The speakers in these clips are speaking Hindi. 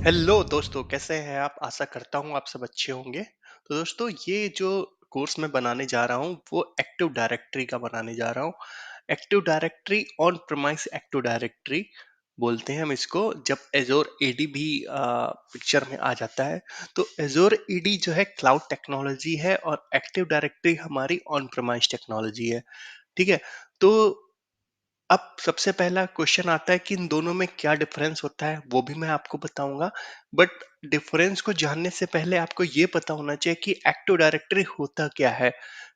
हेलो दोस्तों, कैसे हैं आप? आशा करता हूँ आप सब अच्छे होंगे। तो दोस्तों, ये जो कोर्स मैं बनाने जा रहा हूँ वो एक्टिव डायरेक्टरी का बनाने जा रहा हूँ। Active directory on premise active directory बोलते हैं हम इसको, जब एजोर एडी भी पिक्चर में आ जाता है। तो एजोर एडी जो है क्लाउड टेक्नोलॉजी है और एक्टिव डायरेक्टरी हमारी ऑन प्रेमाइस टेक्नोलॉजी है। ठीक है। तो अब सबसे पहला क्वेश्चन आता है कि इन दोनों में क्या डिफरेंस होता है, वो भी मैं आपको बताऊंगा। बट डिफरेंस को जानने से पहले आपको ये पता होना चाहिए कि एक्टिव डायरेक्टरी होता क्या है।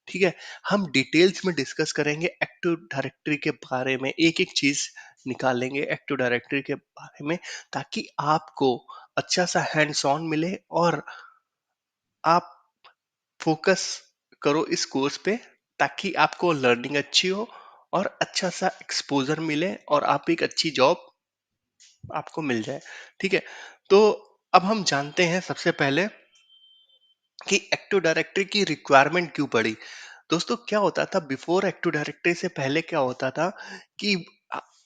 ठीक है। हम डिटेल्स में डिस्कस करेंगे एक्टिव डायरेक्टरी के बारे में, एक एक चीज निकालेंगे एक्टिव डायरेक्टरी के बारे में, ताकि आपको अच्छा सा हैंड्स ऑन मिले और आप फोकस करो इस कोर्स पे, ताकि आपको लर्निंग अच्छी हो और अच्छा सा एक्सपोजर मिले और आप एक अच्छी जॉब आपको मिल जाए। ठीक है। तो अब हम जानते हैं सबसे पहले कि एक्टिव डायरेक्टरी की रिक्वायरमेंट क्यों पड़ी। दोस्तों, क्या होता था बिफोर एक्टिव डायरेक्टरी से पहले, क्या होता था कि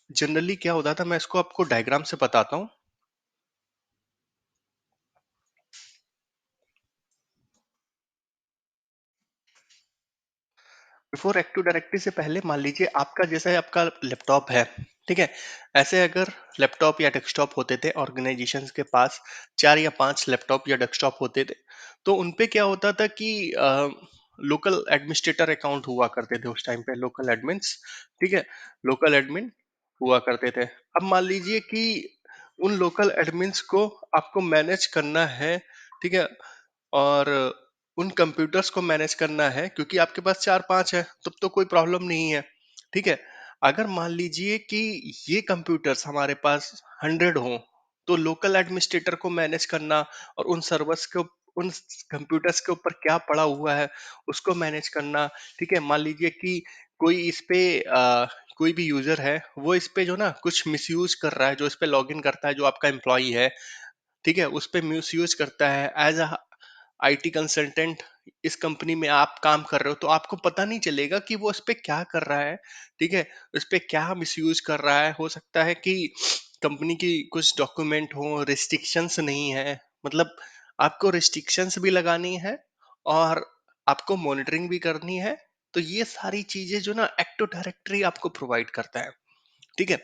जनरली क्या होता था, मैं इसको आपको डायग्राम से बताता हूँ। बिफोर एक्टिव डायरेक्टरी से पहले मान लीजिए आपका जैसे आपका लैपटॉप है। ठीक है। ऐसे अगर लैपटॉप या डेस्कटॉप होते थे ऑर्गेनाइजेशंस के पास, 4 या 5 लैपटॉप या डेस्कटॉप होते थे, तो उनपे क्या होता था कि लोकल एडमिनिस्ट्रेटर अकाउंट हुआ करते थे उस टाइम पे, लोकल एडमिन्स। ठीक है। लोकल एडमिन हुआ करते थे। अब मान लीजिए कि उन लोकल एडमिन्स को आपको मैनेज करना है। ठीक है। और उन कंप्यूटर्स को मैनेज करना है, क्योंकि आपके पास 4 5 है, तब तो कोई प्रॉब्लम नहीं है। ठीक है। अगर मान लीजिए कि ये कंप्यूटर्स हमारे पास 100 हो, तो लोकल एडमिनिस्ट्रेटर को मैनेज करना और उन सर्वर्स को, उन कंप्यूटर्स के ऊपर क्या पड़ा हुआ है उसको मैनेज करना। ठीक है। मान लीजिए कि कोई इस पे कोई भी यूजर है, वो इस पे जो ना कुछ मिसयूज कर रहा है, जो इस पे लॉगिन करता है, जो आपका एम्प्लॉय है। ठीक है। उस पे मिसयूज करता है एज अ आईटी कंसल्टेंट। इस कंपनी में आप काम कर रहे हो तो आपको पता नहीं चलेगा कि वो इस पे क्या कर रहा है। ठीक है। इस पे क्या मिसयूज कर रहा है। हो सकता है कि कंपनी की कुछ डॉक्यूमेंट हो, रिस्ट्रिक्शंस नहीं है, मतलब आपको रिस्ट्रिक्शंस भी लगानी है और आपको मॉनिटरिंग भी करनी है। तो ये सारी चीजें जो ना एक्टिव डायरेक्टरी आपको प्रोवाइड करता है। ठीक है।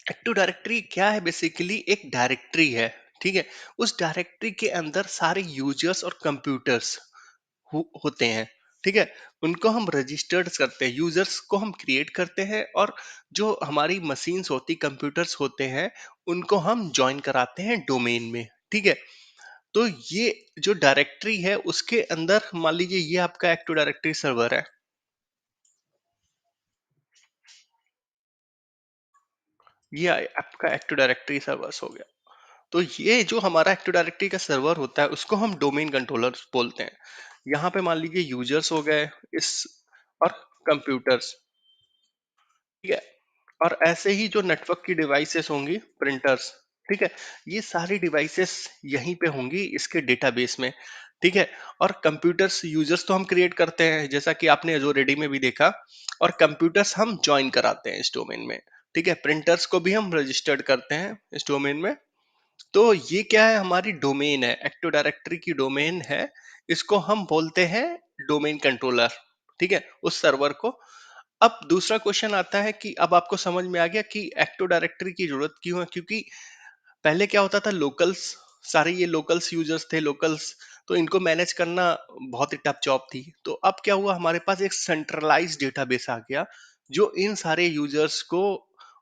एक्टिव डायरेक्टरी क्या है? बेसिकली एक डायरेक्टरी है। ठीक है। उस डायरेक्टरी के अंदर सारे यूजर्स और कंप्यूटर्स होते हैं। ठीक है। उनको हम रजिस्टर्ड करते हैं, यूजर्स को हम क्रिएट करते हैं, और जो हमारी मशीन्स होती, कंप्यूटर्स होते हैं, उनको हम ज्वाइन कराते हैं डोमेन में। ठीक है। तो ये जो डायरेक्टरी है उसके अंदर मान लीजिए ये आपका एक्टिव डायरेक्टरी सर्वर है। ये आपका एक्टिव डायरेक्टरी सर्वर्स हो गया। तो ये जो हमारा एक्टिव डायरेक्टरी का सर्वर होता है उसको हम डोमेन कंट्रोलर बोलते हैं। यहाँ पे मान लीजिए यूजर्स हो गए इस, और कंप्यूटर्स। ठीक है। और ऐसे ही जो नेटवर्क की डिवाइसेस होंगी, प्रिंटर्स। ठीक है। ये सारी डिवाइसेस यहीं पे होंगी इसके डेटाबेस में। ठीक है। और कंप्यूटर्स, यूजर्स तो हम क्रिएट करते हैं जैसा कि आपने जो रेडी में भी देखा, और कंप्यूटर्स हम ज्वाइन कराते हैं इस डोमेन में। ठीक है। प्रिंटर्स को भी हम रजिस्टर्ड करते हैं इस डोमेन में। तो ये क्या है? हमारी डोमेन है, एक्टिव डायरेक्टरी की डोमेन है। इसको हम बोलते हैं डोमेन कंट्रोलर। ठीक है। उस सर्वर को। अब दूसरा क्वेश्चन आता है कि अब आपको समझ में आ गया कि एक्टिव डायरेक्टरी की जरूरत क्यों है, क्योंकि पहले क्या होता था, लोकल्स, सारे ये लोकल्स यूजर्स थे, लोकल्स, तो इनको मैनेज करना बहुत ही टफ जॉब थी। तो अब क्या हुआ, हमारे पास एक सेंट्रलाइज डेटाबेस आ गया जो इन सारे यूजर्स को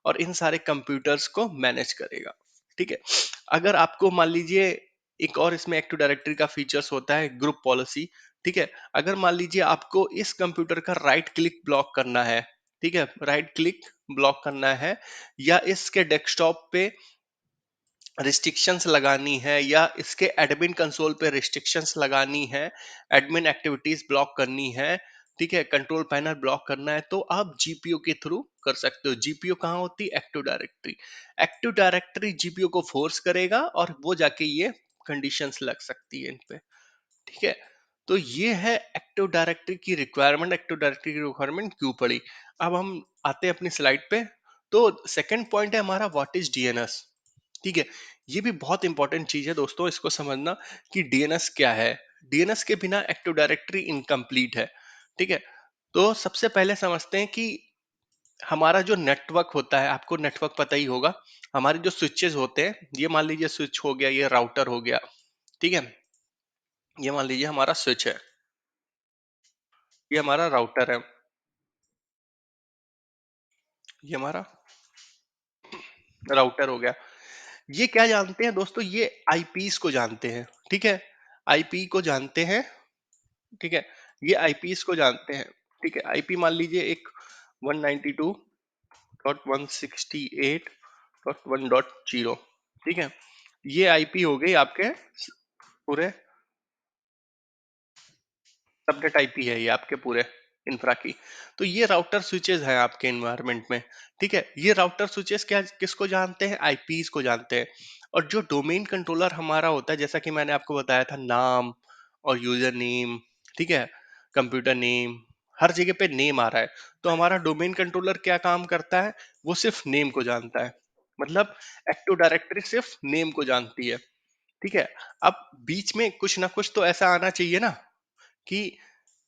और इन सारे कंप्यूटर्स को मैनेज करेगा। ठीक है। अगर आपको मान लीजिए, एक और इसमें एक्टिव डायरेक्टरी का फीचर्स होता है ग्रुप पॉलिसी। ठीक है। अगर मान लीजिए आपको इस कंप्यूटर का राइट क्लिक ब्लॉक करना है, ठीक है, राइट क्लिक ब्लॉक करना है, या इसके डेस्कटॉप पे रिस्ट्रिक्शंस लगानी है, या इसके एडमिन कंसोल पे रिस्ट्रिक्शंस लगानी है, एडमिन एक्टिविटीज ब्लॉक करनी है, ठीक है, कंट्रोल पैनल ब्लॉक करना है, तो आप जीपीयू के थ्रू कर सकते हो। जीपीयू कहाँ होती है? Active directory. Active directory GPU को फोर्स करेगा और वो जाके ये कंडीशंस लग सकती है इन पे। ठीक है। तो ये है एक्टिव डायरेक्टरी की रिक्वायरमेंट, एक्टिव डायरेक्टरी की रिक्वायरमेंट क्यों पड़ी। अब हम आते हैं अपनी स्लाइड पे। तो सेकंड पॉइंट है हमारा, व्हाट इज डीएनएस। ठीक है। ये भी बहुत इंपॉर्टेंट चीज है दोस्तों, इसको समझना कि डीएनएस क्या है। डीएनएस के बिना एक्टिव डायरेक्टरी इनकम्प्लीट है। ठीक है। तो सबसे पहले समझते हैं कि हमारा जो नेटवर्क होता है, आपको नेटवर्क पता ही होगा। हमारे जो स्विचेस होते हैं, ये मान लीजिए स्विच हो गया, ये राउटर हो गया। ठीक है। ये मान लीजिए हमारा स्विच है, ये हमारा राउटर है, ये हमारा राउटर हो गया। ये क्या जानते हैं दोस्तों, ये आईपीस को जानते हैं। ठीक है। आईपी को जानते हैं। ठीक है। ये आईपीस को जानते हैं। ठीक है। आईपी मान लीजिए एक 192.168.1.0। ठीक है। ये आईपी हो गई आपके पूरे सबनेट आईपी है, ये आपके पूरे इंफ्रा की। तो ये राउटर स्विचेस हैं आपके एनवायरनमेंट में। ठीक है। ये राउटर स्विचेस क्या किसको जानते हैं, आईपीस को जानते हैं। और जो डोमेन कंट्रोलर हमारा होता है, जैसा कि मैंने आपको बताया था, नाम और यूजर नेम। ठीक है। कंप्यूटर नेम, हर जगह पे नेम आ रहा है। तो हमारा डोमेन कंट्रोलर क्या काम करता है, वो सिर्फ नेम को जानता है। मतलब एक्टिव डायरेक्टरी सिर्फ नेम को जानती है। ठीक है। अब बीच में कुछ ना कुछ तो ऐसा आना चाहिए ना, कि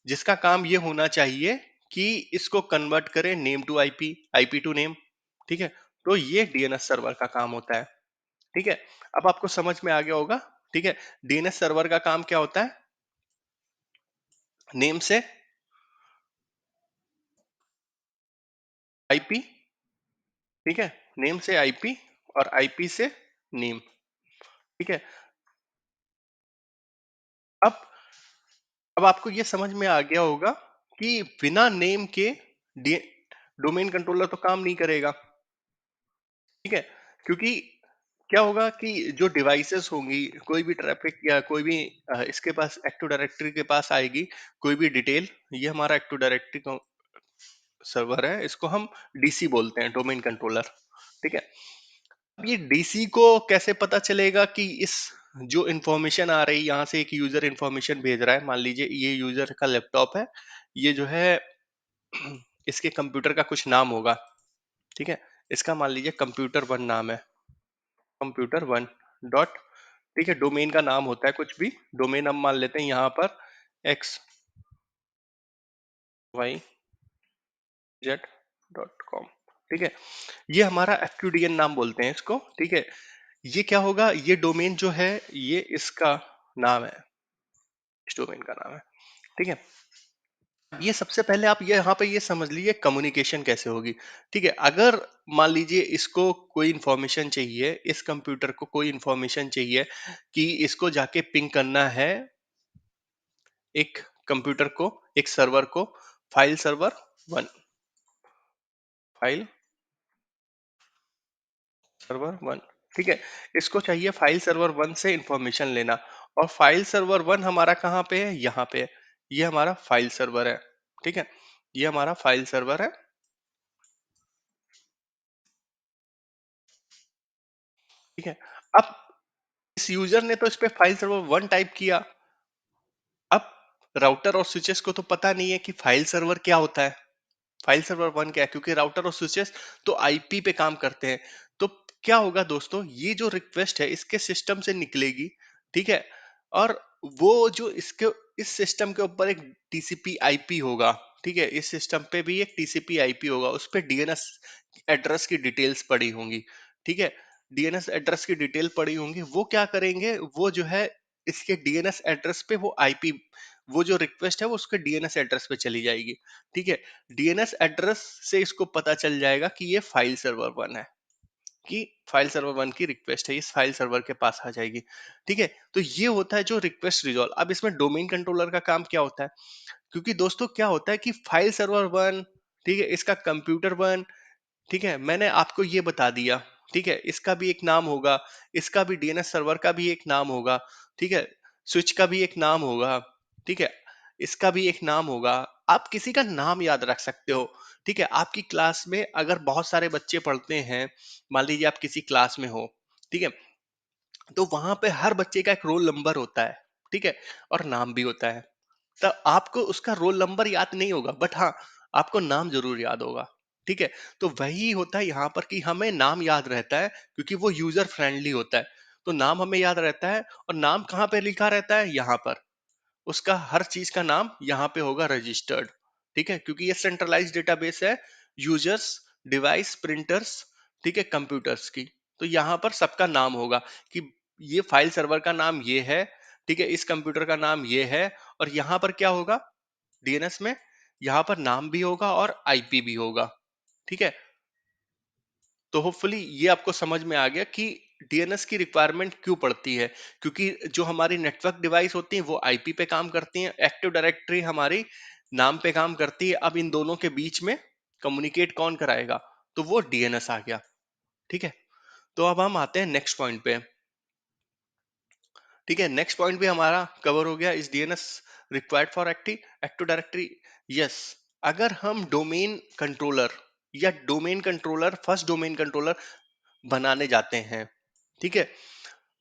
जिसका काम ये होना चाहिए कि इसको कन्वर्ट करे name to IP, IP to name. ठीक है। तो ये डीएनएस सर्वर का काम होता है। ठीक है। अब आपको समझ में आ गया होगा। ठीक है। डीएनएस सर्वर का काम क्या होता है, नेम से आईपी। ठीक है। नेम से आईपी और आईपी से नेम। ठीक है। अब अब आपको ये समझ में आ गया होगा कि बिना नेम के डोमेन कंट्रोलर तो काम नहीं करेगा। ठीक है। क्योंकि क्या होगा कि जो डिवाइसेस होंगी, कोई भी ट्रैफिक या कोई भी इसके पास एक्टिव डायरेक्टरी के पास आएगी, कोई भी डिटेल, ये हमारा एक्टिव डायरेक्टरी का सर्वर है, इसको हम डीसी बोलते हैं, डोमेन कंट्रोलर। ठीक है। अब ये डीसी को कैसे पता चलेगा कि इस जो इंफॉर्मेशन आ रही, यहाँ से एक यूजर इंफॉर्मेशन भेज रहा है, मान लीजिए ये यूजर का लैपटॉप है, ये जो है इसके कंप्यूटर का कुछ नाम होगा। ठीक है। इसका मान लीजिए कंप्यूटर वन नाम है, कंप्यूटर वन डॉट। ठीक है। डोमेन का नाम होता है कुछ भी, डोमेन हम मान लेते हैं यहाँ पर xyz.com। ठीक है। ये हमारा एफक्यूडीएन नाम बोलते हैं इसको। ठीक है। ये क्या होगा, ये डोमेन जो है, ये इसका नाम है, इस डोमेन का नाम है। ठीक है। ये सबसे पहले आप ये यहाँ पे ये समझ लीजिए कम्युनिकेशन कैसे होगी। ठीक है। अगर मान लीजिए इसको कोई इंफॉर्मेशन चाहिए, इस कंप्यूटर को कोई इंफॉर्मेशन चाहिए कि इसको जाके पिंग करना है एक कंप्यूटर को, एक सर्वर को, file server one, file server one. ठीक है। इसको चाहिए फाइल सर्वर वन से इंफॉर्मेशन लेना। और फाइल सर्वर वन हमारा कहाँ पे है, यहाँ पे है। ये हमारा फाइल सर्वर है। ठीक है। ये हमारा फाइल सर्वर है। ठीक है। अब इस यूजर ने तो इस पे फाइल सर्वर वन टाइप किया। अब राउटर और स्विचेस को तो पता नहीं है कि फाइल सर्वर क्या होता है, फाइल सर्वर वन क्या है, क्योंकि राउटर और स्विचेस तो आईपी पे काम करते हैं। तो क्या होगा दोस्तों, ये जो रिक्वेस्ट है इसके सिस्टम से निकलेगी। ठीक है। और वो जो इसके इस सिस्टम के ऊपर एक टीसीपी आईपी होगा। ठीक है। इस सिस्टम पे भी एक टीसीपी आईपी होगा, उस पे डीएनएस एड्रेस की डिटेल्स पड़ी होंगी। ठीक है। डीएनएस एड्रेस की डिटेल पड़ी होंगी, वो क्या करेंगे, वो जो है इसके डीएनएस एड्रेस पे वो आईपी, वो जो रिक्वेस्ट है वो उसके डीएनएस एड्रेस पे चली जाएगी। ठीक है। डीएनएस एड्रेस से इसको पता चल जाएगा कि ये फाइल सर्वर वन है, कि फाइल सर्वर वन की रिक्वेस्ट है, इस फाइल सर्वर के पास आ जाएगी। ठीक है। तो ये होता है जो रिक्वेस्ट रिजॉल्व। अब इसमें डोमेन कंट्रोलर का काम क्या होता है, क्योंकि दोस्तों क्या होता है कि फाइल सर्वर वन, ठीक है, इसका कंप्यूटर वन, ठीक है, मैंने आपको ये बता दिया। ठीक है। इसका भी एक नाम होगा, इसका भी डीएनएस सर्वर का भी एक नाम होगा। ठीक है। स्विच का भी एक नाम होगा। ठीक है। इसका भी एक नाम होगा। आप किसी का नाम याद रख सकते हो। ठीक है। आपकी क्लास में अगर बहुत सारे बच्चे पढ़ते हैं, मान लीजिए आप किसी क्लास में हो, ठीक है, तो वहां पे हर बच्चे का एक रोल नंबर होता है। ठीक है। और नाम भी होता है। तो आपको उसका रोल नंबर याद नहीं होगा, बट हाँ, आपको नाम जरूर याद होगा। ठीक है। तो वही होता है यहाँ पर कि हमें नाम याद रहता है क्योंकि वो यूजर फ्रेंडली होता है। तो नाम हमें याद रहता है, और नाम कहाँ पे लिखा रहता है, यहाँ पर। उसका हर चीज का नाम यहाँ पे होगा रजिस्टर्ड। ठीक है, क्योंकि ये सेंट्रलाइज डेटाबेस है यूजर्स, डिवाइस, प्रिंटर्स, ठीक है, कंप्यूटर्स की। तो यहाँ पर सबका नाम होगा कि ये फाइल सर्वर का नाम ये है, ठीक है, इस कंप्यूटर का नाम ये है। और यहाँ पर क्या होगा डीएनएस में, यहाँ पर नाम भी होगा और आईपी भी होगा। ठीक है। तो होपफुली ये आपको समझ में आ गया कि डीएनएस की रिक्वायरमेंट क्यों पड़ती है। क्योंकि जो हमारी नेटवर्क डिवाइस होती हैं वो आईपी पे काम करती हैं, एक्टिव डायरेक्टरी हमारी नाम पे काम करती है। अब इन दोनों के बीच में कम्युनिकेट कौन कराएगा, तो वो डीएनएस आ गया। ठीक है। तो अब हम आते हैं नेक्स्ट पॉइंट पे। ठीक है, नेक्स्ट पॉइंट भी हमारा कवर हो गया, इस DNS required for active directory. Yes, अगर हम डोमेन कंट्रोलर या domain controller, first domain controller बनाने जाते हैं, ठीक है,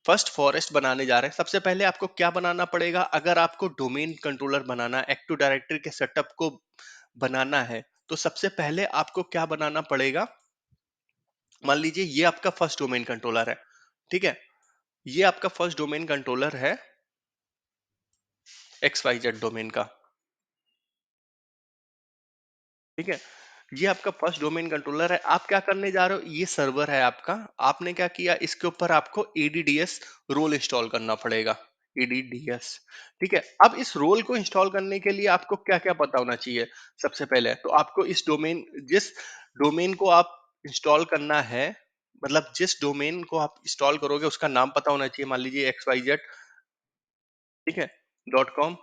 फर्स्ट फॉरेस्ट बनाने जा रहे हैं, सबसे पहले आपको क्या बनाना पड़ेगा? अगर आपको डोमेन कंट्रोलर बनाना, एक्टिव डायरेक्टरी के सेटअप को बनाना है, तो सबसे पहले आपको क्या बनाना पड़ेगा? मान लीजिए ये आपका फर्स्ट डोमेन कंट्रोलर है। ठीक है, ये आपका फर्स्ट डोमेन कंट्रोलर है एक्स वाई जेड डोमेन का। ठीक है, ये आपका फर्स्ट डोमेन कंट्रोलर है। आप क्या करने जा रहे हो? ये सर्वर है आपका। आपने क्या किया, इसके ऊपर आपको एडीडीएस रोल इंस्टॉल करना पड़ेगा। एडीडीएस, ठीक है। अब इस रोल को इंस्टॉल करने के लिए आपको क्या क्या पता होना चाहिए? सबसे पहले तो आपको इस डोमेन, जिस डोमेन को आप इंस्टॉल करना है, मतलब जिस डोमेन को आप इंस्टॉल करोगे उसका नाम पता होना चाहिए। मान लीजिए एक्स वाई जेड, ठीक है, .com।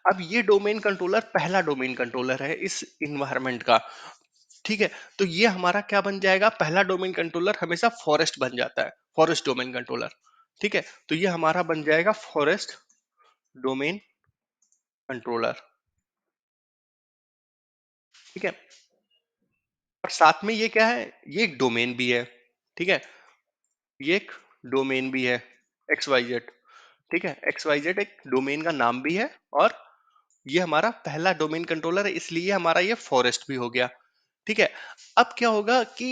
अब ये डोमेन कंट्रोलर पहला डोमेन कंट्रोलर है इस इन्वायरमेंट का। ठीक है, तो ये हमारा क्या बन जाएगा? पहला डोमेन कंट्रोलर हमेशा फॉरेस्ट बन जाता है, फॉरेस्ट डोमेन कंट्रोलर। ठीक है, तो ये हमारा बन जाएगा फॉरेस्ट डोमेन कंट्रोलर। ठीक है, और साथ में ये क्या है? ये एक डोमेन भी है। ठीक है, ये एक डोमेन भी है, एक्स वाई जेड। ठीक है, एक्स वाई जेड एक डोमेन का नाम भी है, और ये हमारा पहला डोमेन कंट्रोलर है, इसलिए हमारा ये फॉरेस्ट भी हो गया। ठीक है, अब क्या होगा कि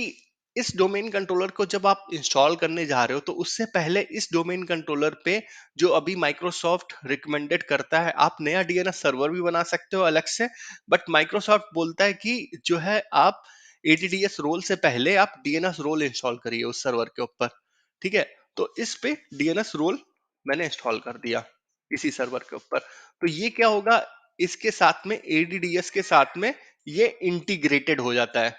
इस डोमेन कंट्रोलर को जब आप इंस्टॉल करने जा रहे हो, तो उससे पहले इस डोमेन कंट्रोलर पे जो अभी माइक्रोसॉफ्ट रिकमेंडेड करता है, आप नया डीएनएस सर्वर भी बना सकते हो अलग से। बट माइक्रोसॉफ्ट बोलता है कि जो है आप एडीडीएस रोल से पहले आप डीएनएस रोल इंस्टॉल करिए उस सर्वर के ऊपर। ठीक है, तो इस पे डीएनएस रोल मैंने इंस्टॉल कर दिया इसी सर्वर के ऊपर। तो ये क्या होगा, इसके साथ में एडीडीएस के साथ में ये इंटीग्रेटेड हो जाता है।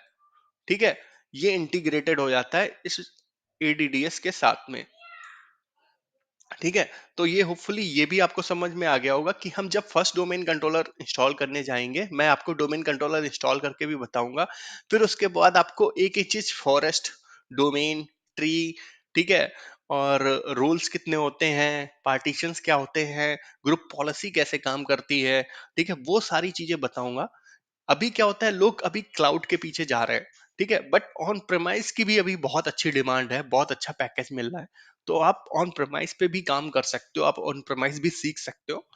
ठीक है, ये इंटीग्रेटेड हो जाता है इस एडीडीएस के साथ में। ठीक है, तो ये होपफुली ये भी आपको समझ में आ गया होगा कि हम जब फर्स्ट डोमेन कंट्रोलर इंस्टॉल करने जाएंगे, मैं आपको डोमेन कंट्रोलर इंस्टॉल करके भी बताऊंगा। फिर उसके बाद आपको एक एक चीज, फॉरेस्ट, डोमेन, ट्री, ठीक है, और रूल्स कितने होते हैं, पार्टीशंस क्या होते हैं, ग्रुप पॉलिसी कैसे काम करती है, ठीक है, वो सारी चीजें बताऊंगा। अभी क्या होता है, लोग अभी क्लाउड के पीछे जा रहे हैं। ठीक है, बट ऑन प्रेमाइस की भी अभी बहुत अच्छी डिमांड है, बहुत अच्छा पैकेज मिल रहा है। तो आप ऑन प्रेमाइस पे भी काम कर सकते हो, आप ऑन प्रेमाइस भी सीख सकते हो।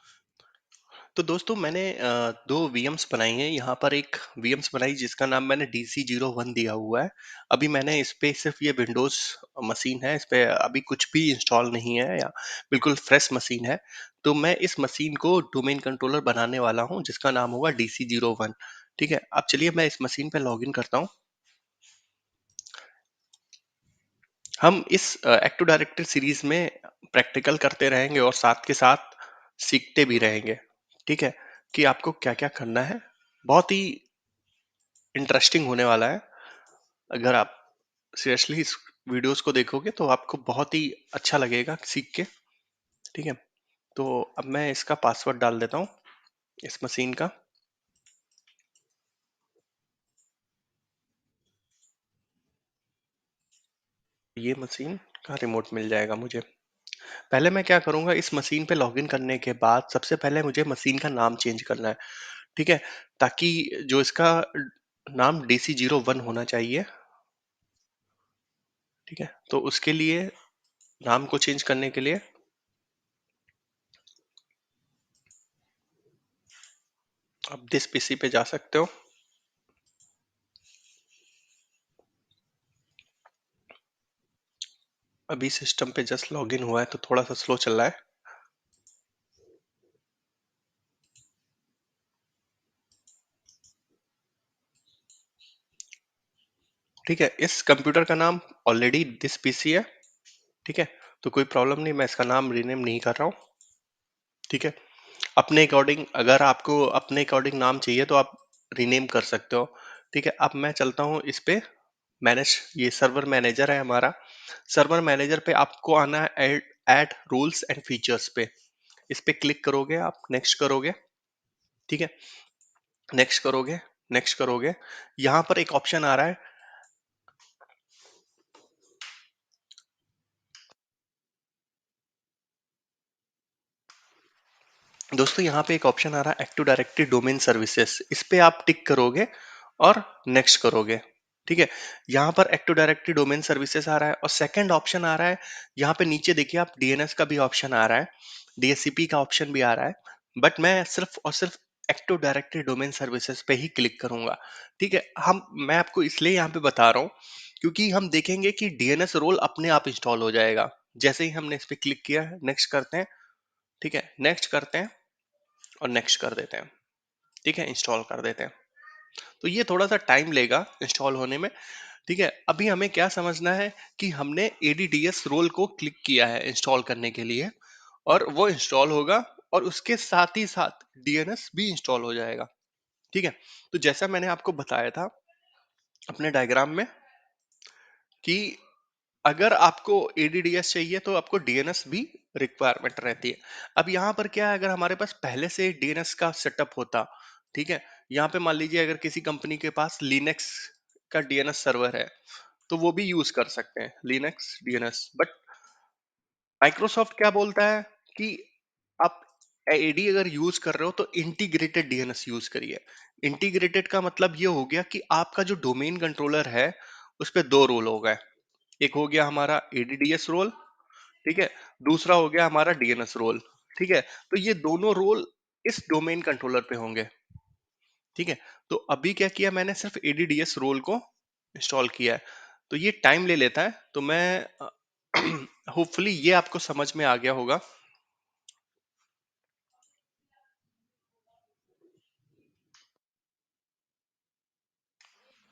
तो दोस्तों मैंने दो वीएम्स बनाई हैं यहाँ पर। एक वीएम्स बनाई जिसका नाम मैंने DC01 दिया हुआ है। अभी मैंने इस पे सिर्फ ये विंडोज मशीन है, इस पे अभी कुछ भी इंस्टॉल नहीं है, या बिल्कुल फ्रेश मशीन है। तो मैं इस मशीन को डोमेन कंट्रोलर बनाने वाला हूँ जिसका नाम होगा DC01। ठीक है, अब चलिए मैं इस मशीन पे लॉग इन करता हूँ। हम इस एक्टिव डायरेक्टरी सीरीज में प्रैक्टिकल करते रहेंगे और साथ के साथ सीखते भी रहेंगे। ठीक है, कि आपको क्या क्या करना है। बहुत ही इंटरेस्टिंग होने वाला है। अगर आप सीरियसली इस वीडियोस को देखोगे तो आपको बहुत ही अच्छा लगेगा सीख के। ठीक है, तो अब मैं इसका पासवर्ड डाल देता हूँ इस मशीन का। ये मशीन का रिमोट मिल जाएगा मुझे। पहले मैं क्या करूंगा, इस मशीन पे लॉगिन करने के बाद सबसे पहले मुझे मशीन का नाम चेंज करना है। ठीक है, ताकि जो इसका नाम DC01 होना चाहिए। ठीक है, तो उसके लिए नाम को चेंज करने के लिए आप दिस पीसी पे जा सकते हो। अभी सिस्टम पे जस्ट लॉगिन हुआ है तो थोड़ा सा स्लो चल रहा है। ठीक है, इस कंप्यूटर का नाम ऑलरेडी दिस पीसी है। ठीक है, तो कोई प्रॉब्लम नहीं, मैं इसका नाम रीनेम नहीं कर रहा हूँ। ठीक है, अपने अकॉर्डिंग, अगर आपको अपने अकॉर्डिंग नाम चाहिए तो आप रीनेम कर सकते हो। ठीक है, अब मैं चलता हूँ इस पे मैनेज, ये सर्वर मैनेजर है हमारा। सर्वर मैनेजर पे आपको आना है add add rules and features पे। इस पे क्लिक करोगे, आप नेक्स्ट करोगे। ठीक है, नेक्स्ट करोगे, नेक्स्ट करोगे, यहाँ पर एक ऑप्शन आ रहा है। दोस्तों यहाँ पे एक ऑप्शन आ रहा है एक्टिव डायरेक्टरी डोमेन सर्विसेज, इस पे आप टिक करोगे और नेक्स्ट करोगे। ठीक है, यहाँ पर एक्टिव डायरेक्टरी डोमेन सर्विसेज आ रहा है और सेकंड ऑप्शन आ रहा है, यहाँ पे नीचे देखिए आप, डीएनएस का भी ऑप्शन आ रहा है, डीएचसीपी का ऑप्शन भी आ रहा है, बट मैं सिर्फ और सिर्फ एक्टिव डायरेक्टरी डोमेन सर्विसेज पे ही क्लिक करूंगा। ठीक है, मैं आपको इसलिए यहाँ पे बता रहा हूँ क्योंकि हम देखेंगे कि डीएनएस रोल अपने आप इंस्टॉल हो जाएगा जैसे ही हमने इस पे क्लिक किया है। नेक्स्ट करते हैं। ठीक है, नेक्स्ट करते हैं और नेक्स्ट कर देते हैं। ठीक है, इंस्टॉल कर देते हैं। तो ये थोड़ा सा टाइम लेगा इंस्टॉल होने में। ठीक है, अभी हमें क्या समझना है कि हमने एडीडीएस रोल को क्लिक किया है इंस्टॉल करने के लिए, और वो इंस्टॉल होगा और उसके साथ ही साथ डीएनएस भी इंस्टॉल हो जाएगा। ठीक है, तो जैसा मैंने आपको बताया था अपने डायग्राम में कि अगर आपको एडीडीएस चाहिए तो आपको डीएनएस भी रिक्वायरमेंट रहती है। अब यहाँ पर क्या है, अगर हमारे पास पहले से डीएनएस का सेटअप होता, ठीक है, यहाँ पे मान लीजिए अगर किसी कंपनी के पास लिनक्स का डीएनएस सर्वर है तो वो भी यूज कर सकते हैं लिनक्स डीएनएस। बट माइक्रोसॉफ्ट क्या बोलता है कि आप एडी अगर यूज कर रहे हो तो इंटीग्रेटेड डीएनएस यूज करिए। इंटीग्रेटेड का मतलब ये हो गया कि आपका जो डोमेन कंट्रोलर है उस पे दो रोल हो गए। एक हो गया हमारा एडीडीएस रोल, ठीक है, दूसरा हो गया हमारा डीएनएस रोल। ठीक है, तो ये दोनों रोल इस डोमेन कंट्रोलर पे होंगे। ठीक है, तो अभी क्या किया मैंने, सिर्फ एडीडीएस रोल को इंस्टॉल किया है, तो ये टाइम ले लेता है। तो मैं होपफुली ये आपको समझ में आ गया होगा।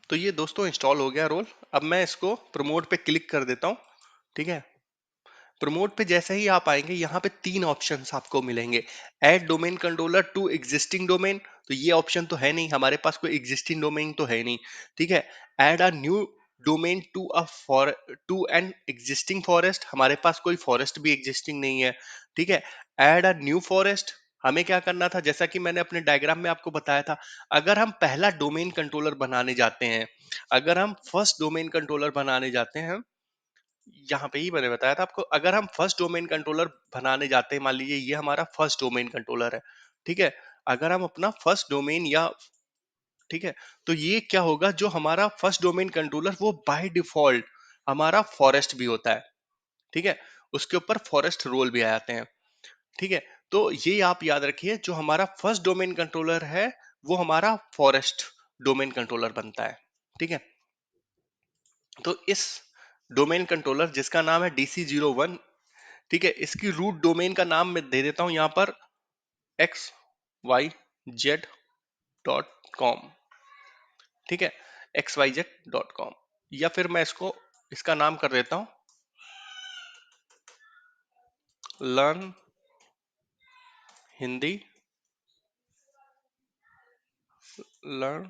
तो ये दोस्तों इंस्टॉल हो गया रोल। अब मैं इसको प्रमोट पे क्लिक कर देता हूँ। ठीक है, प्रमोट पे जैसे ही आप आएंगे यहाँ पे तीन ऑप्शंस आपको मिलेंगे। Add domain controller to existing domain, तो ये ऑप्शन तो है नहीं, हमारे पास कोई एग्जिस्टिंग डोमेन तो है नहीं। ठीक है, add a new domain to to an existing forest, हमारे पास कोई फॉरेस्ट भी एग्जिस्टिंग नहीं है। ठीक है, ऐड अ न्यू फॉरेस्ट, हमें क्या करना था, जैसा कि मैंने अपने डायग्राम में आपको बताया था, अगर हम पहला डोमेन कंट्रोलर बनाने जाते हैं, अगर हम फर्स्ट डोमेन कंट्रोलर बनाने जाते हैं, यहाँ पे ही मैंने बताया था आपको, अगर हम फर्स्ट डोमेन कंट्रोलर बनाने जाते हैं, मान लीजिए ये हमारा फर्स्ट डोमेन कंट्रोलर है। ठीक है, अगर हम अपना फर्स्ट डोमेन या, ठीक है, तो ये क्या होगा, जो हमारा फर्स्ट डोमेन कंट्रोलर वो बाय डिफॉल्ट हमारा फॉरेस्ट भी होता है। ठीक है, उसके ऊपर फॉरेस्ट रोल भी आ जाते हैं। ठीक है, तो ये आप याद रखिए, जो हमारा फर्स्ट डोमेन कंट्रोलर है वो हमारा फॉरेस्ट डोमेन कंट्रोलर बनता है। ठीक है, तो इस डोमेन कंट्रोलर जिसका नाम है DC01, ठीक है, इसकी रूट डोमेन का नाम मैं दे देता हूं यहाँ पर xyz.com। ठीक है, xyz.com, या फिर मैं इसको, इसका नाम कर देता हूं लर्न हिंदी, लर्न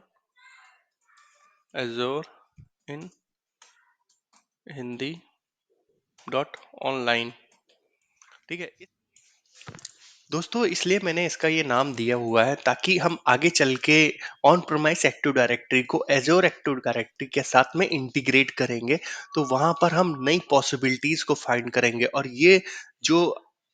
एजोर इन हिंदी डॉट ऑनलाइन। ठीक है दोस्तों, इसलिए मैंने इसका ये नाम दिया हुआ है ताकि हम आगे चल के ऑन प्रोमाइस एक्टिव डायरेक्टरी को एजोर एक्टिव डायरेक्टरी के साथ में इंटीग्रेट करेंगे, तो वहां पर हम नई पॉसिबिलिटीज को फाइंड करेंगे। और ये जो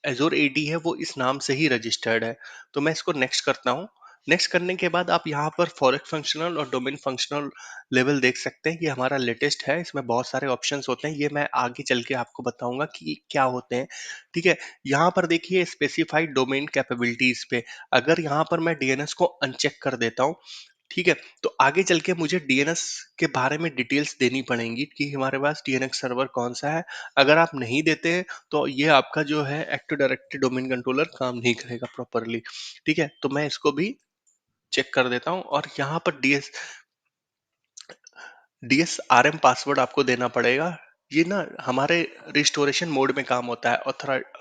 एजोर एडी है वो इस नाम से ही रजिस्टर्ड है। तो मैं इसको नेक्स्ट करता हूँ। नेक्स्ट करने के बाद आप यहाँ पर फॉरेस्ट फंक्शनल और डोमेन फंक्शनल लेवल देख सकते हैं, ये हमारा लेटेस्ट है, इसमें बहुत सारे ऑप्शंस होते हैं, ये मैं आगे चल के आपको बताऊंगा कि क्या होते हैं। ठीक है, यहाँ पर देखिए स्पेसिफाइड डोमेन कैपेबिलिटीज पे, अगर यहाँ पर मैं डीएनएस को अनचेक कर देता हूँ, ठीक है। तो आगे चल के मुझे डीएनएस के बारे में डिटेल्स देनी पड़ेंगी कि हमारे पास डीएनएस सर्वर कौन सा है। अगर आप नहीं देते हैं तो ये आपका जो है एक्टिव डायरेक्टरी डोमेन कंट्रोलर काम नहीं करेगा प्रॉपरली। ठीक है, तो मैं इसको भी चेक कर देता हूँ। और यहाँ पर डीएसआरएम पासवर्ड आपको देना पड़ेगा। ये ना हमारे रिस्टोरेशन मोड में काम होता है,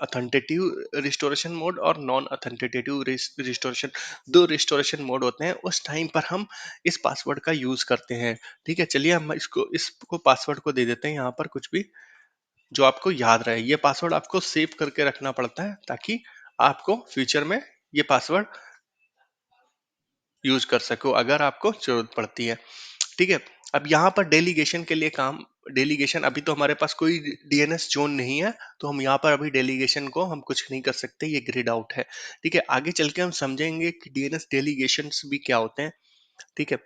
अथेंटिटिव रिस्टोरेशन मोड और नॉन अथेंटिटिव रिस्टोरेशन, दो रिस्टोरेशन मोड होते हैं। उस टाइम पर हम इस पासवर्ड का यूज करते हैं। ठीक है, चलिए हम इसको पासवर्ड को दे देते हैं यहाँ पर कुछ भी जो आपको याद रहे। ये पासवर्ड आपको सेव करके रखना पड़ता है ताकि आपको फ्यूचर में ये पासवर्ड यूज कर सको अगर आपको जरूरत पड़ती है। ठीक है, अब यहाँ पर डेलीगेशन के लिए काम, डेलीगेशन अभी तो हमारे पास कोई डीएनएस जोन नहीं है, तो हम यहाँ पर अभी डेलीगेशन को हम कुछ नहीं कर सकते, ये ग्रिड आउट है। ठीक है, आगे चल के हम समझेंगे कि डीएनएस डेलीगेशन भी क्या होते हैं। ठीक है,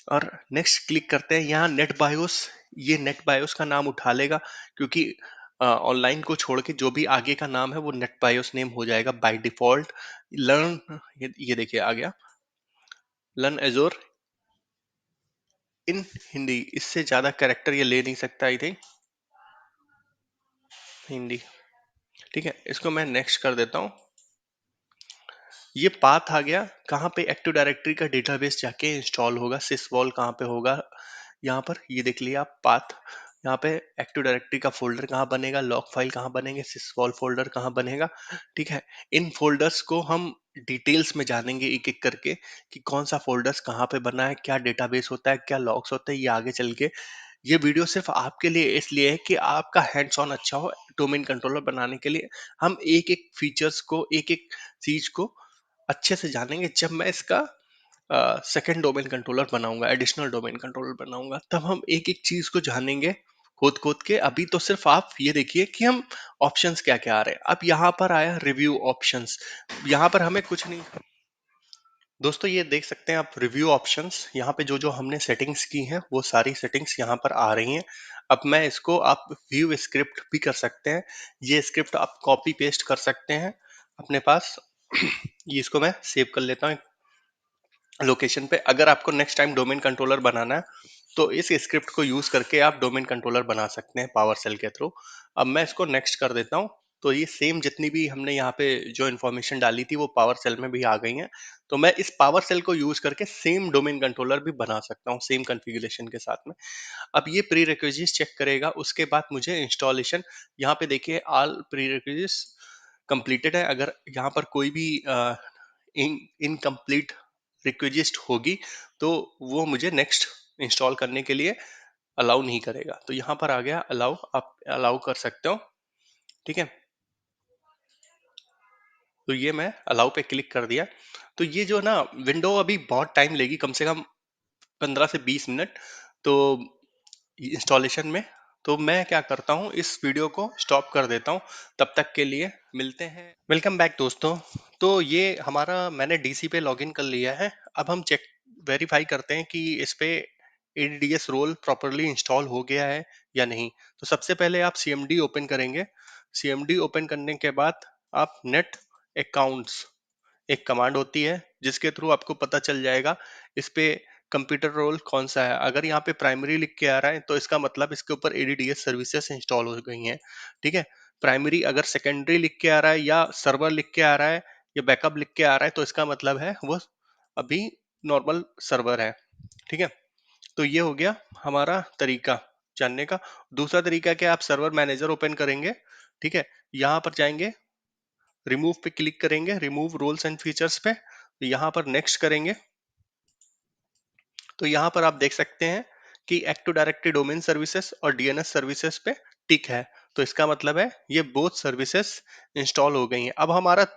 और नेक्स्ट क्लिक करते हैं। यहाँ नेट बायोस, ये नेट बायोस का नाम उठा लेगा क्योंकि ऑनलाइन को छोड़ के जो भी आगे का नाम है वो नेट बायोस नेम हो जाएगा बाय डिफॉल्ट। लर्न, ये देखिए आ गया, लर्न एजोर इन हिंदी। इससे ज्यादा कैरेक्टर ये ले नहीं सकता आई थिंक, हिंदी। ठीक है, इसको मैं नेक्स्ट कर देता हूँ। ये पाथ आ गया, कहाँ पे एक्टिव डायरेक्टरी का डेटाबेस जाके इंस्टॉल होगा, सिसवॉल कहाँ पे होगा। यहाँ पर ये देख लिया आप पाथ, यहाँ पे एक्टिव डायरेक्टरी का फोल्डर कहाँ बनेगा, लॉग फाइल कहाँ बनेंगे, सिसवॉल फोल्डर कहाँ बनेगा। ठीक है, इन फोल्डर्स को हम डिटेल्स में जानेंगे एक एक करके कि कौन सा फोल्डर्स कहाँ पे बना है, क्या डेटाबेस होता है, क्या लॉग्स होते हैं। ये आगे चल के ये वीडियो सिर्फ आपके लिए इसलिए है कि आपका हैंड्स ऑन अच्छा हो डोमेन कंट्रोलर बनाने के लिए। हम एक एक फीचर्स को, एक एक चीज को अच्छे से जानेंगे। जब मैं इसका सेकंड डोमेन कंट्रोलर बनाऊंगा, एडिशनल डोमेन कंट्रोलर बनाऊंगा, तब हम एक एक चीज को जानेंगे खोद खोद के। अभी तो सिर्फ आप ये देखिए कि हम ऑप्शंस क्या क्या आ रहे हैं। अब यहाँ पर आया रिव्यू ऑप्शंस, यहाँ पर हमें कुछ नहीं। दोस्तों ये देख सकते हैं आप रिव्यू ऑप्शंस, यहाँ पे जो जो हमने सेटिंग्स की हैं वो सारी सेटिंग्स यहाँ पर आ रही हैं। अब मैं इसको, आप व्यू स्क्रिप्ट भी कर सकते हैं, ये स्क्रिप्ट आप कॉपी पेस्ट कर सकते हैं अपने पास। ये इसको मैं सेव कर लेता हूँ लोकेशन पे। अगर आपको नेक्स्ट टाइम डोमेन कंट्रोलर बनाना है तो इस स्क्रिप्ट को यूज करके आप डोमेन कंट्रोलर बना सकते हैं पावर सेल के थ्रू। अब मैं इसको नेक्स्ट कर देता हूँ। तो ये सेम जितनी भी हमने यहाँ पे जो इन्फॉर्मेशन डाली थी वो पावर सेल में भी आ गई है। तो मैं इस पावर सेल को यूज करके सेम डोमेन कंट्रोलर भी बना सकता हूँ सेम कॉन्फ़िगरेशन के साथ में। अब ये प्री रिक्विजिट्स चेक करेगा, उसके बाद मुझे इंस्टॉलेशन, यहाँ पे देखिए ऑल प्री रिक्विजिट्स कंप्लीटेड है। अगर यहाँ पर कोई भी इनकम्प्लीट रिक्वेस्ट होगी तो वो मुझे नेक्स्ट इंस्टॉल करने के लिए अलाउ नहीं करेगा। तो यहाँ पर आ गया अलाउ, आप अलाउ कर सकते हो। ठीक है, तो ये मैं अलाउ पे क्लिक कर दिया। तो ये जो ना विंडो अभी बहुत टाइम लेगी, कम से कम 15 से 20 मिनट तो इंस्टॉलेशन में। तो मैं क्या करता हूँ, इस वीडियो को स्टॉप कर देता हूँ। तब तक के लिए मिलते हैं। वेलकम बैक दोस्तों। तो ये हमारा, मैंने डीसी पे लॉगिन कर लिया है। अब हम चेक वेरीफाई करते हैं कि इस पे एडीएस रोल प्रॉपरली इंस्टॉल हो गया है या नहीं। तो सबसे पहले आप सीएमडी ओपन करेंगे। सीएमडी ओपन करने के बाद आप नेट अकाउंट्स, एक कमांड होती है जिसके थ्रू आपको पता चल जाएगा इस पे कंप्यूटर रोल कौन सा है। अगर यहाँ पे प्राइमरी लिख के आ रहा है तो इसका मतलब इसके ऊपर एडीडीएस सर्विसेज इंस्टॉल हो गई हैं। ठीक है, प्राइमरी अगर सेकेंडरी लिख के आ रहा है या सर्वर लिख के आ रहा है या बैकअप लिख के आ रहा है तो इसका मतलब है वो अभी नॉर्मल सर्वर है। ठीक है, तो ये हो गया हमारा तरीका जानने का। दूसरा तरीका क्या, आप सर्वर मैनेजर ओपन करेंगे। ठीक है, यहाँ पर जाएंगे, रिमूव पे क्लिक करेंगे, रिमूव रोल्स एंड फीचर्स पे, तो यहाँ पर नेक्स्ट करेंगे। तो यहाँ पर आप देख सकते हैं कि एक्टिव डायरेक्टरी डोमेन सर्विसेज और डीएनएस सर्विसेज पे टिक है। तो इसका मतलब है ये बोथ सर्विसेज इंस्टॉल हो गई हैं। अब हमारा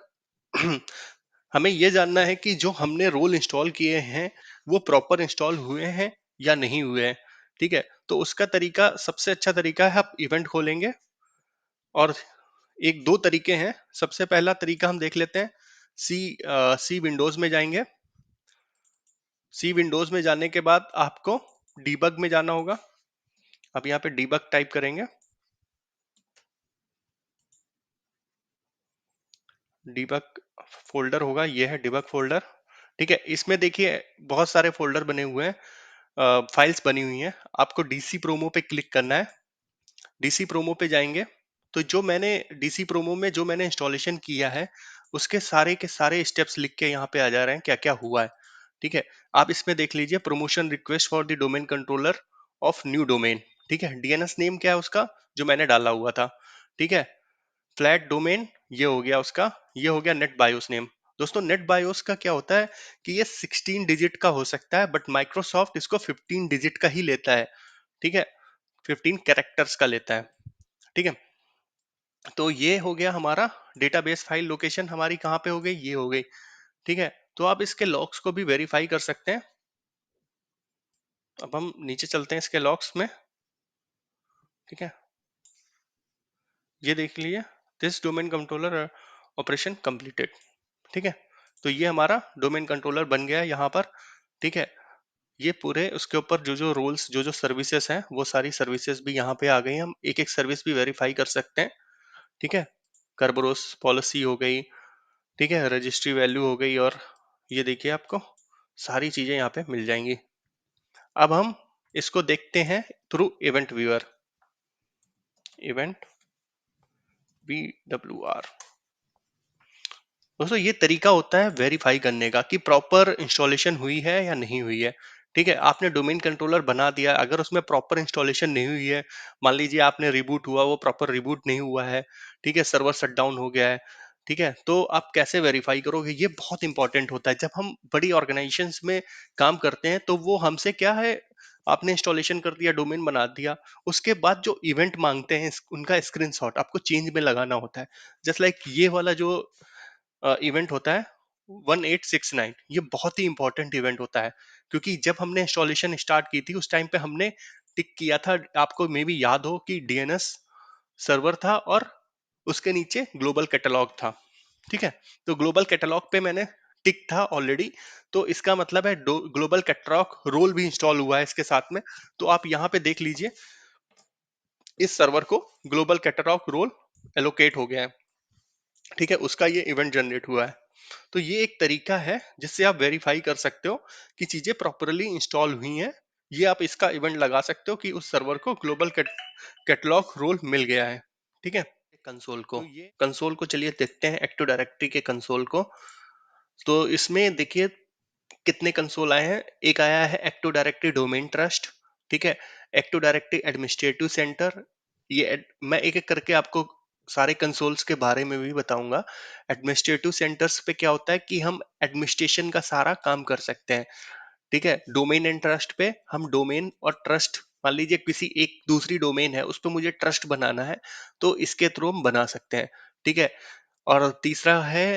हमें ये जानना है कि जो हमने रोल इंस्टॉल किए हैं वो प्रॉपर इंस्टॉल हुए हैं या नहीं हुए हैं। ठीक है, तो उसका तरीका, सबसे अच्छा तरीका है आप इवेंट खोलेंगे। और एक दो तरीके हैं। सबसे पहला तरीका हम देख लेते हैं। सी विंडोज में जाएंगे। सी विंडोज में जाने के बाद आपको डीबग में जाना होगा। अब यहाँ पे डीबग टाइप करेंगे, डीबग फोल्डर होगा, ये है डीबग फोल्डर। ठीक है, इसमें देखिए बहुत सारे फोल्डर बने हुए हैं, फाइल्स बनी हुई हैं। आपको डीसी प्रोमो पे क्लिक करना है। डीसी प्रोमो पे जाएंगे तो जो मैंने डीसी प्रोमो में जो मैंने इंस्टॉलेशन किया है उसके सारे के सारे स्टेप्स लिख के यहाँ पे आ जा रहे हैं, क्या क्या हुआ है। ठीक है, आप इसमें देख लीजिए, promotion request for the domain controller of new domain. ठीक है, डीएनएस नेम क्या है उसका, जो मैंने डाला हुआ था। ठीक है, फ्लैट डोमेन ये हो गया उसका, ये हो गया नेट बायोस नेम। दोस्तों नेट बायोस का क्या होता है कि ये 16 डिजिट का हो सकता है, बट माइक्रोसॉफ्ट इसको 15 डिजिट का ही लेता है। ठीक है, 15 कैरेक्टर्स का लेता है। ठीक है, तो ये हो गया हमारा डेटाबेस फाइल लोकेशन, हमारी कहाँ पे हो गई, ये हो गई। ठीक है, तो आप इसके लॉग्स को भी वेरीफाई कर सकते हैं। अब हम नीचे चलते हैं इसके लॉग्स में। ठीक है, ये देख लीजिए, this domain controller operation completed. ठीक है, तो ये हमारा डोमेन कंट्रोलर बन गया है यहाँ पर। ठीक है, ये पूरे उसके ऊपर जो जो रोल्स, जो जो सर्विसेज हैं, वो सारी सर्विसेज भी यहाँ पे आ गई हैं। हम एक एक सर्विस भी वेरीफाई कर सकते हैं। ठीक है, करबरोस पॉलिसी हो गई, ठीक है, रजिस्ट्री वैल्यू हो गई, और ये देखिए आपको सारी चीजें यहाँ पे मिल जाएंगी। अब हम इसको देखते हैं through event viewer, event VWR। दोस्तों ये तरीका होता है वेरीफाई करने का कि प्रॉपर इंस्टॉलेशन हुई है या नहीं हुई है। ठीक है, आपने डोमेन कंट्रोलर बना दिया, अगर उसमें प्रॉपर इंस्टॉलेशन नहीं हुई है, मान लीजिए आपने रिबूट हुआ, वो प्रॉपर रिबूट नहीं हुआ है, ठीक है, सर्वर शट डाउन हो गया है, ठीक है, तो आप कैसे वेरीफाई करोगे, ये बहुत इंपॉर्टेंट होता है। जब हम बड़ी ऑर्गेनाइजेशंस में काम करते हैं तो वो हमसे क्या है, आपने इंस्टॉलेशन कर दिया, डोमेन बना दिया, उसके बाद जो इवेंट मांगते हैं उनका स्क्रीनशॉट आपको चेंज में लगाना होता है। जस्ट लाइक ये वाला जो इवेंट होता है 1869, ये बहुत ही इंपॉर्टेंट इवेंट होता है, क्योंकि जब हमने इंस्टॉलेशन स्टार्ट की थी उस टाइम पे हमने टिक किया था, आपको मे बी याद हो कि डीएनएस सर्वर था और उसके नीचे ग्लोबल कैटलॉग था। ठीक है, तो ग्लोबल कैटलॉग पे मैंने टिक था ऑलरेडी, तो इसका मतलब है ग्लोबल कैटलॉग रोल भी इंस्टॉल हुआ है इसके साथ में। तो आप यहाँ पे देख लीजिए, इस सर्वर को ग्लोबल कैटलॉग रोल एलोकेट हो गया है। ठीक है, उसका ये इवेंट जनरेट हुआ है। तो ये एक तरीका है जिससे आप वेरीफाई कर सकते हो कि चीजें प्रॉपरली इंस्टॉल हुई हैं। ये आप इसका इवेंट लगा सकते हो कि उस सर्वर को ग्लोबल कैटलॉग रोल मिल गया है। ठीक है, कंसोल को, कंसोल को चलिए देखते हैं, एक्टिव डायरेक्टरी के कंसोल को। तो इसमें देखिए कितने कंसोल आए हैं। एक आया है एक्टिव डायरेक्टरी डोमेन ट्रस्ट, ठीक है, एक्टिव डायरेक्टरी एडमिनिस्ट्रेटिव सेंटर। मैं एक एक करके आपको सारे कंसोल्स के बारे में भी बताऊंगा। एडमिनिस्ट्रेटिव सेंटर्स पे क्या होता है कि हम एडमिनिस्ट्रेशन का सारा काम कर सकते हैं। ठीक है, डोमेन एंड ट्रस्ट पे हम डोमेन और ट्रस्ट, मान लीजिए किसी एक दूसरी डोमेन है उस पर मुझे ट्रस्ट बनाना है, तो इसके थ्रू हम बना सकते हैं। ठीक है, और तीसरा है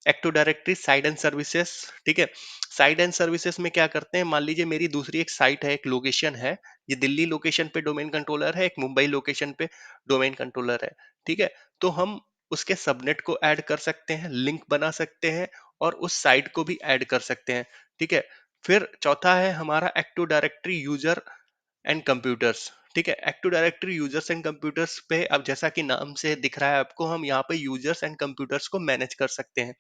active directory side and services. ठीक है, साइड एंड सर्विसेज में क्या करते हैं, मान लीजिए मेरी दूसरी एक साइट है, एक लोकेशन है, ये दिल्ली लोकेशन पे डोमेन कंट्रोलर है, एक मुंबई लोकेशन पे डोमेन कंट्रोलर है। ठीक है, तो हम उसके सबनेट को ऐड कर सकते हैं, लिंक बना सकते हैं, और उस साइट को भी ऐड कर सकते हैं। ठीक है, फिर चौथा है हमारा active directory user and computers. ठीक है, active directory users and computers पे अब जैसा कि नाम से दिख रहा है आपको, हम यहाँ पे यूजर्स एंड कंप्यूटर्स को मैनेज कर सकते हैं।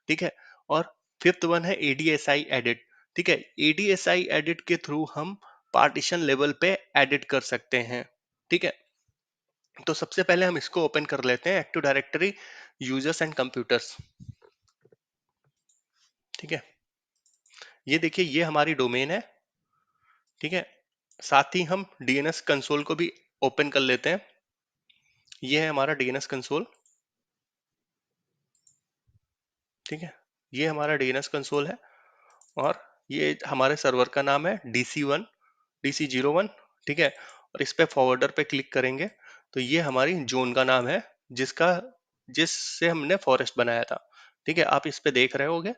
ठीक है, और फिफ्थ वन है एडीएसआई एडिट। ठीक है, एडीएसआई एडिट के थ्रू हम पार्टीशन लेवल पे एडिट कर सकते हैं। ठीक है, तो सबसे पहले हम इसको ओपन कर लेते हैं, active directory users and computers. ठीक है, ये देखिए ये हमारी डोमेन है। ठीक है, साथ ही हम डीएनएस कंसोल को भी ओपन कर लेते हैं। ये है हमारा डीएनएस कंसोल। ठीक है, ये हमारा डीएनएस कंसोल है, और ये हमारे सर्वर का नाम है DC1, DC01। ठीक है, और इस पे फॉरवर्डर पे क्लिक करेंगे तो ये हमारी जोन का नाम है, जिसका जिससे हमने फॉरेस्ट बनाया था। ठीक है, आप इस पे देख रहे होगे।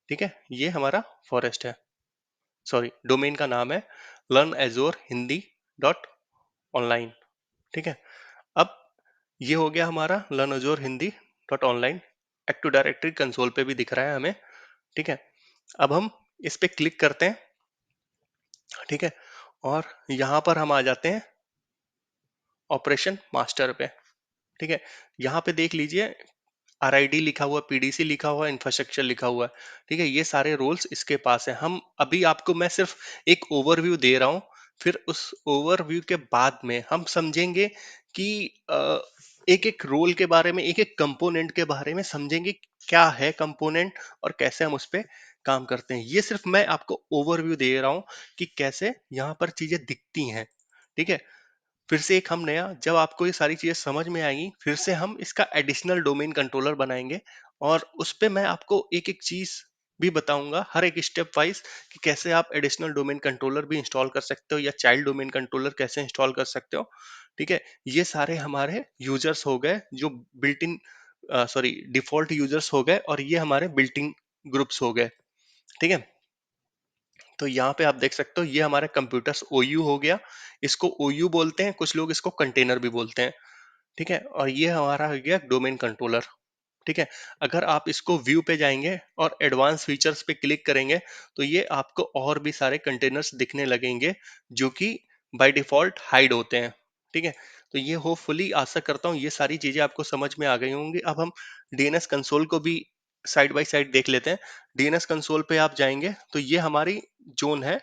ठीक है, ये हमारा फॉरेस्ट है, सॉरी डोमेन का नाम है लर्न एजोर हिंदी डॉट ऑनलाइन। ठीक है, अब ये हो गया हमारा learn एजोर Hindi dot online, active directory console पे भी दिख रहा है हमें। ठीक है, अब हम इस पे क्लिक करते हैं। ठीक है, और यहाँ पर हम आ जाते हैं ऑपरेशन मास्टर पे। ठीक है, यहाँ पे देख लीजिए आरआईडी लिखा हुआ, पीडीसी लिखा हुआ, इंफ्रास्ट्रक्चर लिखा हुआ है। ठीक है, ये सारे रोल्स इसके पास है। हम अभी आपको मैं सिर्फ एक ओवरव्यू दे रहा हूँ, फिर उस ओवरव्यू के बाद में हम समझेंगे कि एक एक रोल के बारे में, एक एक कंपोनेंट के बारे में समझेंगे, क्या है कंपोनेंट और कैसे हम उस पे काम करते हैं। ये सिर्फ मैं आपको ओवरव्यू दे रहा हूँ कि कैसे यहाँ पर चीजें दिखती हैं। ठीक है, फिर से एक हम नया, जब आपको ये सारी चीजें समझ में आएंगी, फिर से हम इसका एडिशनल डोमेन कंट्रोलर बनाएंगे और उस पे मैं आपको एक एक चीज भी बताऊंगा, हर एक स्टेप वाइज, कि कैसे आप एडिशनल डोमेन कंट्रोलर भी इंस्टॉल कर सकते हो या चाइल्ड डोमेन कंट्रोलर कैसे इंस्टॉल कर सकते हो। ठीक है, ये सारे हमारे यूजर्स हो गए जो built in, sorry, default users हो गए, और ये हमारे बिल्ट इन ग्रुप्स हो गए। ठीक है, तो यहाँ पे आप देख सकते हो ये हमारा कंप्यूटर्स ओयू हो गया। इसको ओयू बोलते हैं, कुछ लोग इसको कंटेनर भी बोलते हैं। ठीक है, और ये हमारा हो गया डोमेन कंट्रोलर। ठीक है, अगर आप इसको व्यू पे जाएंगे और एडवांस फीचर्स पे क्लिक करेंगे, तो ये आपको और भी सारे कंटेनर्स दिखने लगेंगे जो कि बाय डिफॉल्ट हाइड होते हैं। ठीक है, तो ये होपफुली आशा करता हूँ ये सारी चीजें आपको समझ में आ गई होंगी। अब हम डीएनएस कंसोल को भी साइड बाय साइड देख लेते हैं। डीएनएस कंसोल पे आप जाएंगे तो ये हमारी जोन है,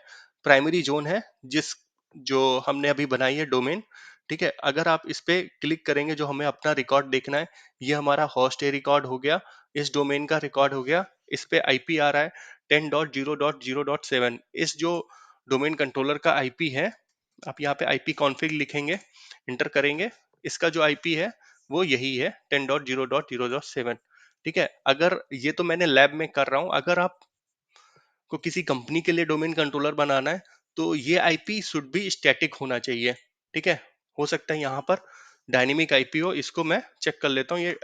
प्राइमरी जोन है, जिस जो हमने अभी बनाई है डोमेन। ठीक है, अगर आप इस पे क्लिक करेंगे, जो हमें अपना रिकॉर्ड देखना है, ये हमारा होस्ट ए रिकॉर्ड हो गया, इस डोमेन का रिकॉर्ड हो गया। इस पे आईपी आ रहा है 10.0.0.7। इस जो डोमेन कंट्रोलर का आईपी है, आप यहाँ पे आईपी कॉन्फ़िग लिखेंगे, इंटर करेंगे, इसका जो आईपी है वो यही है 10.0.0.7। ठीक है, अगर ये तो मैंने लैब में कर रहा हूँ, अगर आप को किसी कंपनी के लिए डोमेन कंट्रोलर बनाना है, तो ये आईपी शुड बी स्टैटिक होना चाहिए। ठीक है, हो सकता है यहाँ पर डायनेमिक आईपी हो, इसको मैं चेक कर लेता हूँ। ये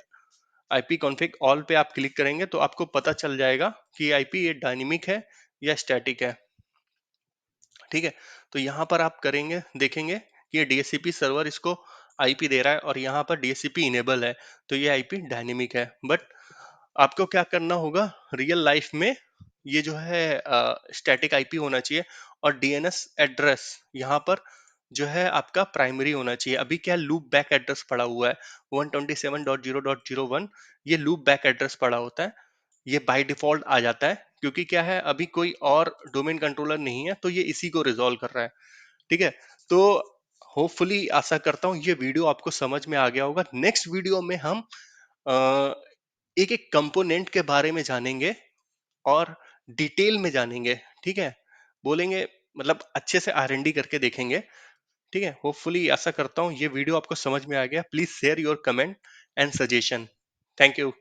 आईपी कॉन्फ़िग ऑल पे आप क्लिक करेंगे तो आपको पता चल जाएगा कि आईपी ये डायनेमिक है या स्टैटिक है। ठीक है, तो यहाँ पर आप करेंगे, देखेंगे कि ये डीएचसीपी सर्वर इसको आईपी दे रहा है और यहाँ पर डीएचसीपी इनेबल है, तो ये आईपी डायनेमिक है। बट आपको क्या करना होगा रियल लाइफ में, ये जो है स्टैटिक आईपी होना चाहिए, और डीएनएस एड्रेस यहाँ पर जो है आपका प्राइमरी होना चाहिए। अभी क्या लूप बैक एड्रेस पड़ा हुआ है 127.0.01, ये लूप बैक एड्रेस पड़ा होता है, ये बाय डिफॉल्ट आ जाता है, क्योंकि क्या है अभी कोई और डोमेन कंट्रोलर नहीं है, तो ये इसी को रिजॉल्व कर रहा है। ठीक है, तो होपफुली आशा करता हूँ ये वीडियो आपको समझ में आ गया होगा। नेक्स्ट वीडियो में हम एक एक कंपोनेंट के बारे में जानेंगे और डिटेल में जानेंगे। ठीक है, बोलेंगे, मतलब अच्छे से आर एन डी करके देखेंगे। ठीक है, होपफुली आशा करता हूँ ये वीडियो आपको समझ में आ गया। Please share your comment and suggestion. Thank you.